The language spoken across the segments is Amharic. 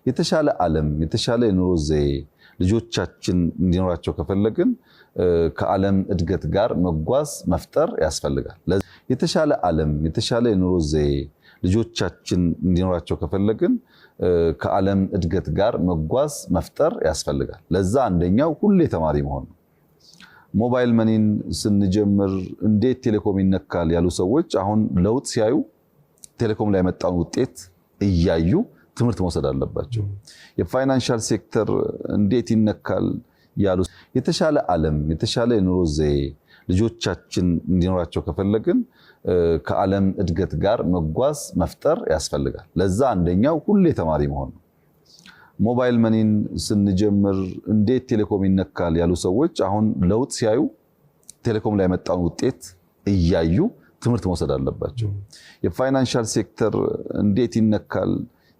የተሻለ ዓለም የተሻለ የኑሮ ዘዬ ልጆቻችን እንዲኖራቸው ከፈለግን ከዓለም እድገት ጋር መጓዝ መፍጠር ያስፈልጋል። የተሻለ ዓለም የተሻለ የኑሮ ዘዬ ልጆቻችን እንዲኖራቸው ከፈለግን ከዓለም እድገት ጋር መጓዝ መፍጠር ያስፈልጋል። ለዛ አንደኛው ሁሌ ተማሪ መሆን ነው። ሞባይል መኒን ስንጀምር እንዴት ቴሌኮም ይነካል ያሉ ሰዎች አሁን ለውጥ ሲያዩ ቴሌኮም ላይ የመጣውን ውጤት እያዩ ትምህርት መውሰድ አለባቸው። የፋይናንሻል ሴክተር እንዴት ይነካል ያሉ የተሻለ ዓለም የተሻለ የኑሮ ዘዬ ልጆቻችን እንዲኖራቸው ከፈለግን ከዓለም እድገት ጋር መጓዝ መፍጠር ያስፈልጋል። ለዛ አንደኛው ሁሌ ተማሪ መሆን ነው። ሞባይል መኒን ስንጀምር እንዴት ቴሌኮም ይነካል ያሉ ሰዎች አሁን ለውጥ ሲያዩ ቴሌኮም ላይ የመጣውን ውጤት እያዩ ትምህርት መውሰድ አለባቸው። የፋይናንሻል ሴክተር እንዴት ይነካል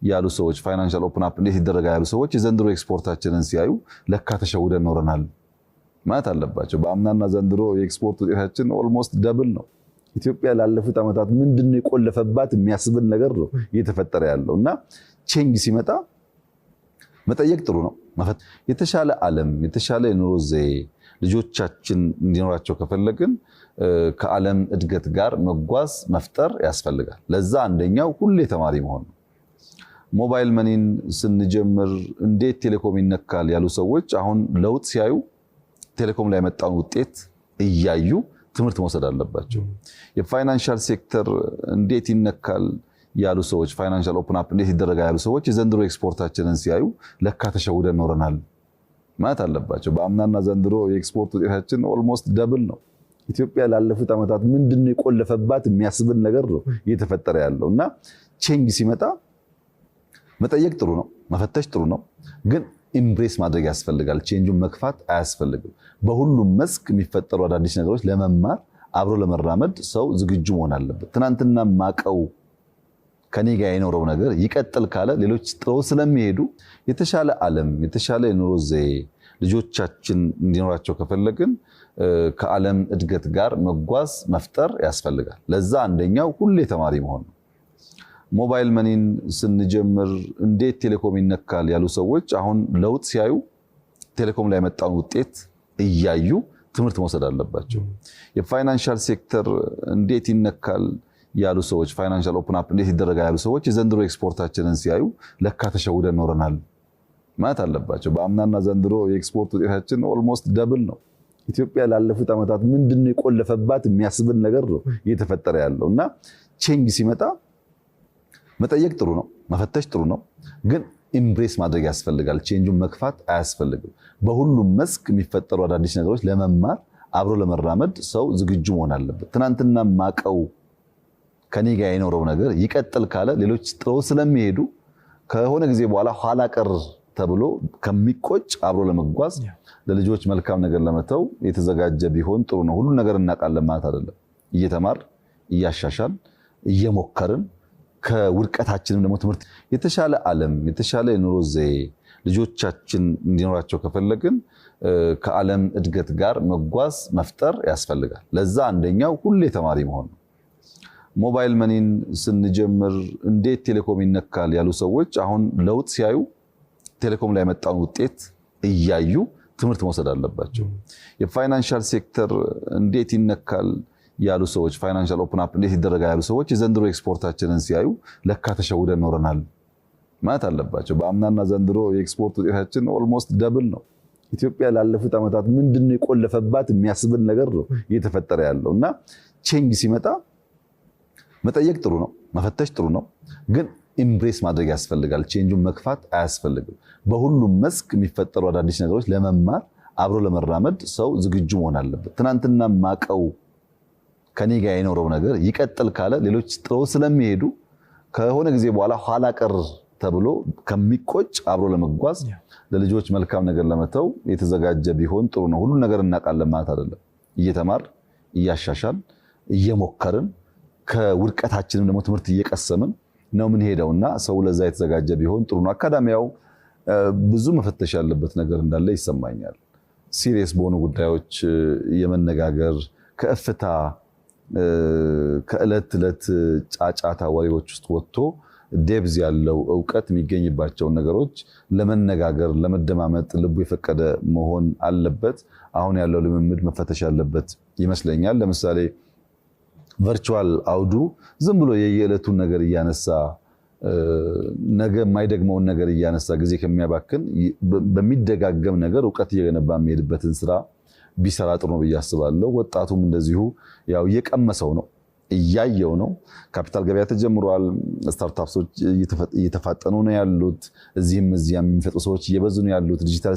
ያሉ ሰዎች ፋይናንሻል ኦፕን አፕ እንዴት ይደረጋል ያሉ ሰዎች የዘንድሮ ኤክስፖርታችንን ሲያዩ ለካ ተሸውደን ኖረናል ማለት አለባቸው። በአምናና ዘንድሮ የኤክስፖርት ውጤታችን ኦልሞስት ደብል ነው። ኢትዮጵያ ላለፉት ዓመታት ምንድነው የቆለፈባት የሚያስብል ነገር ነው እየተፈጠረ ያለው እና ቼንጅ ሲመጣ መጠየቅ ጥሩ ነው። የተሻለ ዓለም የተሻለ የኑሮ ዘዬ ልጆቻችን እንዲኖራቸው ከፈለግን ከዓለም እድገት ጋር መጓዝ መፍጠር ያስፈልጋል። ለዛ አንደኛው ሁሌ ተማሪ መሆን ነው። ሞባይል መኒን ስንጀምር እንዴት ቴሌኮም ይነካል ያሉ ሰዎች አሁን ለውጥ ሲያዩ ቴሌኮም ላይ የመጣውን ውጤት እያዩ ትምህርት መውሰድ አለባቸው። የፋይናንሻል ሴክተር እንዴት ይነካል ያሉ ሰዎች ፋይናንሻል ኦፕን አፕ እንዴት ይደረጋል ያሉ ሰዎች የዘንድሮ ኤክስፖርታችንን ሲያዩ ለካ ተሸውደን ኖረናል ማለት አለባቸው። በአምናና ዘንድሮ የኤክስፖርት ውጤታችን ኦልሞስት ደብል ነው። ኢትዮጵያ ላለፉት ዓመታት ምንድነው የቆለፈባት የሚያስብል ነገር ነው እየተፈጠረ ያለው እና ቼንጅ ሲመጣ መጠየቅ ጥሩ ነው፣ መፈተሽ ጥሩ ነው፣ ግን ኢምብሬስ ማድረግ ያስፈልጋል። ቼንጁን መግፋት አያስፈልግም። በሁሉም መስክ የሚፈጠሩ አዳዲስ ነገሮች ለመማር አብሮ ለመራመድ ሰው ዝግጁ መሆን አለበት። ትናንትና ማቀው ከኔ ጋር የኖረው ነገር ይቀጥል ካለ ሌሎች ጥለው ስለሚሄዱ የተሻለ ዓለም የተሻለ የኑሮ ዘዬ ልጆቻችን እንዲኖራቸው ከፈለግን ከዓለም እድገት ጋር መጓዝ መፍጠር ያስፈልጋል። ለዛ አንደኛው ሁሌ ተማሪ መሆን ነው። ሞባይል መኒን ስንጀምር እንዴት ቴሌኮም ይነካል ያሉ ሰዎች አሁን ለውጥ ሲያዩ ቴሌኮም ላይ የመጣውን ውጤት እያዩ ትምህርት መውሰድ አለባቸው። የፋይናንሻል ሴክተር እንዴት ይነካል ያሉ ሰዎች ፋይናንሻል ኦፕን አፕ እንዴት ይደረጋል ያሉ ሰዎች የዘንድሮ ኤክስፖርታችንን ሲያዩ ለካ ተሸውደን ኖረናል ማለት አለባቸው። በአምናና ዘንድሮ የኤክስፖርት ውጤታችን ኦልሞስት ደብል ነው። ኢትዮጵያ ላለፉት ዓመታት ምንድነው የቆለፈባት የሚያስብል ነገር ነው እየተፈጠረ ያለው እና ቼንጅ ሲመጣ መጠየቅ ጥሩ ነው፣ መፈተሽ ጥሩ ነው፣ ግን ኢምብሬስ ማድረግ ያስፈልጋል። ቼንጁን መግፋት አያስፈልግም። በሁሉም መስክ የሚፈጠሩ አዳዲስ ነገሮች ለመማር አብሮ ለመራመድ ሰው ዝግጁ መሆን አለበት። ትናንትና ማቀው ከኔ ጋር የኖረው ነገር ይቀጥል ካለ ሌሎች ጥለው ስለሚሄዱ ከሆነ ጊዜ በኋላ ኋላ ቀር ተብሎ ከሚቆጭ አብሮ ለመጓዝ ለልጆች መልካም ነገር ለመተው የተዘጋጀ ቢሆን ጥሩ ነው። ሁሉ ነገር እናውቃለን ማለት አይደለም። እየተማር እያሻሻል እየሞከርን ከውድቀታችንም ደግሞ ትምህርት የተሻለ ዓለም የተሻለ የኑሮ ዘዬ ልጆቻችን እንዲኖራቸው ከፈለግን ከዓለም እድገት ጋር መጓዝ መፍጠር ያስፈልጋል። ለዛ አንደኛው ሁሌ ተማሪ መሆን ነው። ሞባይል መኒን ስንጀምር እንዴት ቴሌኮም ይነካል ያሉ ሰዎች አሁን ለውጥ ሲያዩ ቴሌኮም ላይ የመጣውን ውጤት እያዩ ትምህርት መውሰድ አለባቸው። የፋይናንሻል ሴክተር እንዴት ይነካል ያሉ ሰዎች ፋይናንሻል ኦፕን አፕ እንዴት ይደረጋል ያሉ ሰዎች የዘንድሮ ኤክስፖርታችንን ሲያዩ ለካ ተሸውደን ኖረናል ማለት አለባቸው። በአምናና ዘንድሮ የኤክስፖርት ውጤታችን ኦልሞስት ደብል ነው። ኢትዮጵያ ላለፉት ዓመታት ምንድነው የቆለፈባት የሚያስብል ነገር ነው እየተፈጠረ ያለው እና ቼንጅ ሲመጣ መጠየቅ ጥሩ ነው፣ መፈተሽ ጥሩ ነው፣ ግን ኢምብሬስ ማድረግ ያስፈልጋል። ቼንጁን መግፋት አያስፈልግም። በሁሉም መስክ የሚፈጠሩ አዳዲስ ነገሮች ለመማር አብሮ ለመራመድ ሰው ዝግጁ መሆን አለበት። ትናንትና ማቀው ከኔ ጋር የኖረው ነገር ይቀጥል ካለ ሌሎች ጥለው ስለሚሄዱ ከሆነ ጊዜ በኋላ ኋላ ቀር ተብሎ ከሚቆጭ አብሮ ለመጓዝ ለልጆች መልካም ነገር ለመተው የተዘጋጀ ቢሆን ጥሩ ነው። ሁሉ ነገር እናውቃለን ማለት አይደለም። እየተማር እያሻሻል እየሞከርን ከውድቀታችንም ደግሞ ትምህርት እየቀሰምን ነው ምን ሄደውና ሰው ለዛ የተዘጋጀ ቢሆን ጥሩ ነው። አካዳሚያው ብዙ መፈተሽ ያለበት ነገር እንዳለ ይሰማኛል። ሲሪየስ በሆኑ ጉዳዮች የመነጋገር ከእፍታ ከዕለት ዕለት ጫጫታ ወሬዎች ውስጥ ወጥቶ ዴብዝ ያለው እውቀት የሚገኝባቸውን ነገሮች ለመነጋገር ለመደማመጥ ልቡ የፈቀደ መሆን አለበት። አሁን ያለው ልምምድ መፈተሽ ያለበት ይመስለኛል። ለምሳሌ ቨርቹዋል አውዱ ዝም ብሎ የየዕለቱን ነገር እያነሳ ነገ የማይደግመውን ነገር እያነሳ ጊዜ ከሚያባክን በሚደጋገም ነገር እውቀት እየገነባ የሚሄድበትን ስራ ቢሰራ ጥሩ ነው ብዬ አስባለሁ። ወጣቱም እንደዚሁ ያው እየቀመሰው ነው እያየው ነው። ካፒታል ገበያ ተጀምሯል። ስታርታፕሶች እየተፋጠኑ ነው ያሉት። እዚህም እዚያም የሚፈጥሩ ሰዎች እየበዙ ነው ያሉት። ዲጂታል